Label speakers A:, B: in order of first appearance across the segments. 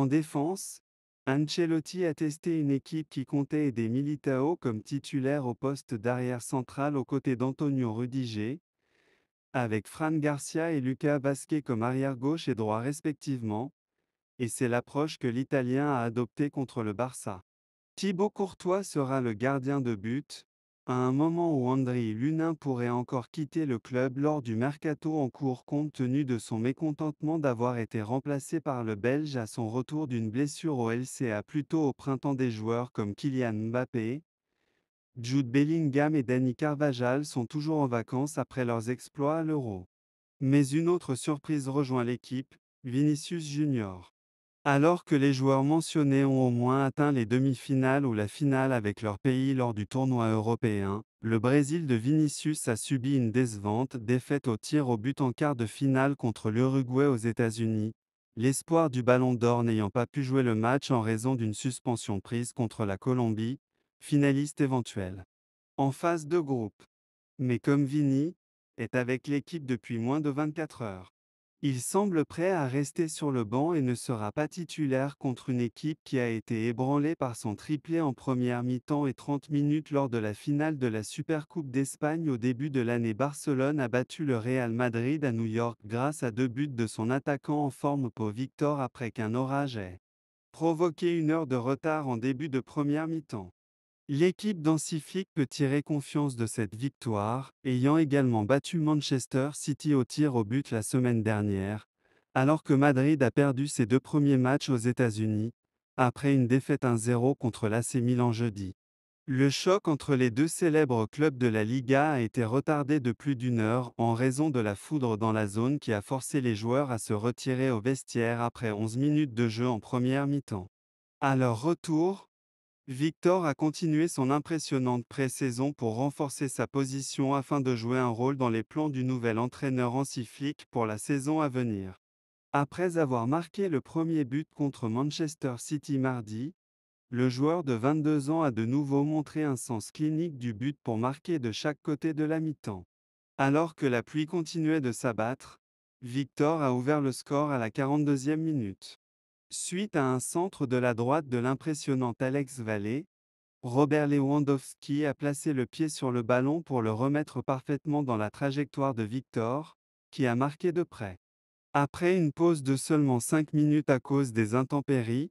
A: En défense, Ancelotti a testé une équipe qui comptait Eder Militão comme titulaire au poste d'arrière central aux côtés d'Antonio Rudiger, avec Fran Garcia et Lucas Vasquez comme arrière gauche et droit respectivement, et c'est l'approche que l'Italien a adoptée contre le Barça. Thibaut Courtois sera le gardien de but, à un moment où Andriy Lunin pourrait encore quitter le club lors du mercato en cours compte tenu de son mécontentement d'avoir été remplacé par le Belge à son retour d'une blessure au LCA plus tôt au printemps. Des joueurs comme Kylian Mbappé, Jude Bellingham et Dani Carvajal sont toujours en vacances après leurs exploits à l'Euro. Mais une autre surprise rejoint l'équipe, Vinicius Junior. Alors que les joueurs mentionnés ont au moins atteint les demi-finales ou la finale avec leur pays lors du tournoi européen, le Brésil de Vinicius a subi une décevante défaite au tir au but en quart de finale contre l'Uruguay aux États-Unis, l'espoir du Ballon d'Or n'ayant pas pu jouer le match en raison d'une suspension prise contre la Colombie, finaliste éventuelle. En phase de groupe. Mais comme Vini est avec l'équipe depuis moins de 24 heures. Il semble prêt à rester sur le banc et ne sera pas titulaire contre une équipe qui a été ébranlée par son triplé en première mi-temps et 30 minutes lors de la finale de la Supercoupe d'Espagne au début de l'année. Barcelone a battu le Real Madrid à New York grâce à 2 buts de son attaquant en forme Pau Victor après qu'un orage ait provoqué 1 heure de retard en début de première mi-temps. L'équipe d'Hansi peut tirer confiance de cette victoire, ayant également battu Manchester City au tir au but la semaine dernière, alors que Madrid a perdu ses 2 premiers matchs aux États-Unis, après une défaite 1-0 contre l'AC Milan jeudi. Le choc entre les deux célèbres clubs de la Liga a été retardé de plus d'1 heure en raison de la foudre dans la zone qui a forcé les joueurs à se retirer au vestiaire après 11 minutes de jeu en première mi-temps. À leur retour, Victor a continué son impressionnante pré-saison pour renforcer sa position afin de jouer un rôle dans les plans du nouvel entraîneur Hansi Flick pour la saison à venir. Après avoir marqué le premier but contre Manchester City mardi, le joueur de 22 ans a de nouveau montré un sens clinique du but pour marquer de chaque côté de la mi-temps. Alors que la pluie continuait de s'abattre, Victor a ouvert le score à la 42e minute. Suite à un centre de la droite de l'impressionnant Alex Vallée, Robert Lewandowski a placé le pied sur le ballon pour le remettre parfaitement dans la trajectoire de Victor, qui a marqué de près. Après une pause de seulement 5 minutes à cause des intempéries,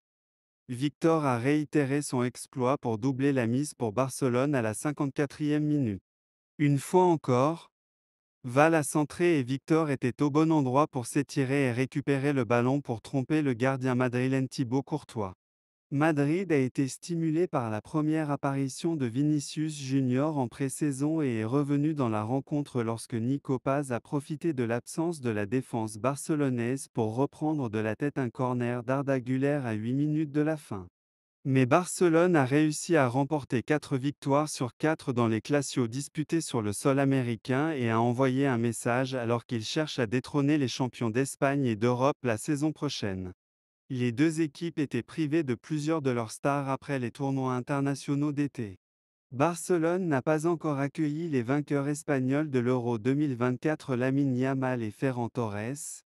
A: Victor a réitéré son exploit pour doubler la mise pour Barcelone à la 54e minute. Une fois encore, Val a centré et Victor était au bon endroit pour s'étirer et récupérer le ballon pour tromper le gardien madrilène Thibaut Courtois. Madrid a été stimulé par la première apparition de Vinicius Junior en pré-saison et est revenu dans la rencontre lorsque Nico Paz a profité de l'absence de la défense barcelonaise pour reprendre de la tête un corner d'Arda Güler à 8 minutes de la fin. Mais Barcelone a réussi à remporter 4 victoires sur 4 dans les Clásicos disputés sur le sol américain et a envoyé un message alors qu'il cherche à détrôner les champions d'Espagne et d'Europe la saison prochaine. Les deux équipes étaient privées de plusieurs de leurs stars après les tournois internationaux d'été. Barcelone n'a pas encore accueilli les vainqueurs espagnols de l'Euro 2024 Lamine Yamal et Ferran Torres,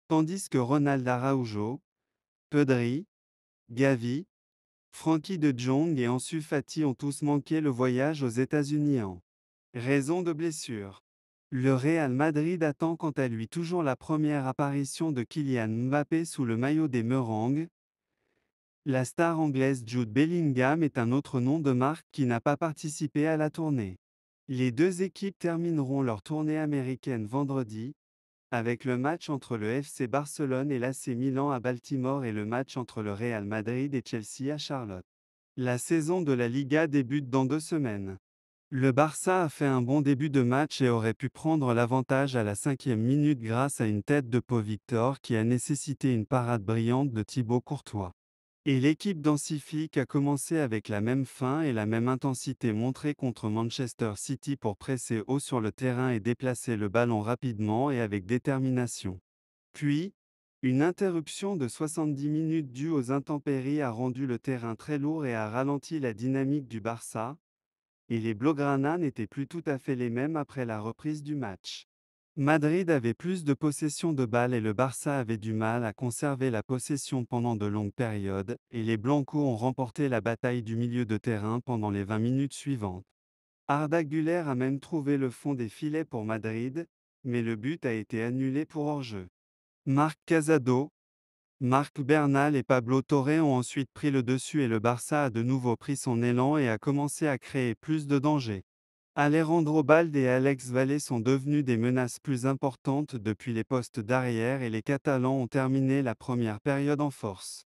A: tandis que Ronald Araujo, Pedri, Gavi, Frenkie de Jong et Ansu Fati ont tous manqué le voyage aux États-Unis en raison de blessures. Le Real Madrid attend quant à lui toujours la première apparition de Kylian Mbappé sous le maillot des Merengues. La star anglaise Jude Bellingham est un autre nom de marque qui n'a pas participé à la tournée. Les deux équipes termineront leur tournée américaine vendredi, avec le match entre le FC Barcelone et l'AC Milan à Baltimore et le match entre le Real Madrid et Chelsea à Charlotte. La saison de la Liga débute dans 2 semaines. Le Barça a fait un bon début de match et aurait pu prendre l'avantage à la 5e minute grâce à une tête de Pau Victor qui a nécessité une parade brillante de Thibaut Courtois. Et l'équipe d'Hansi Flick a commencé avec la même faim et la même intensité montrée contre Manchester City pour presser haut sur le terrain et déplacer le ballon rapidement et avec détermination. Puis, une interruption de 70 minutes due aux intempéries a rendu le terrain très lourd et a ralenti la dynamique du Barça, et les Blaugrana n'étaient plus tout à fait les mêmes après la reprise du match. Madrid avait plus de possession de balles et le Barça avait du mal à conserver la possession pendant de longues périodes, et les Blancos ont remporté la bataille du milieu de terrain pendant les 20 minutes suivantes. Arda Güler a même trouvé le fond des filets pour Madrid, mais le but a été annulé pour hors-jeu. Marc Casado, Marc Bernal et Pablo Torre ont ensuite pris le dessus et le Barça a de nouveau pris son élan et a commencé à créer plus de dangers. Alejandro Balde et Alex Vallée sont devenus des menaces plus importantes depuis les postes d'arrière et les Catalans ont terminé la première période en force.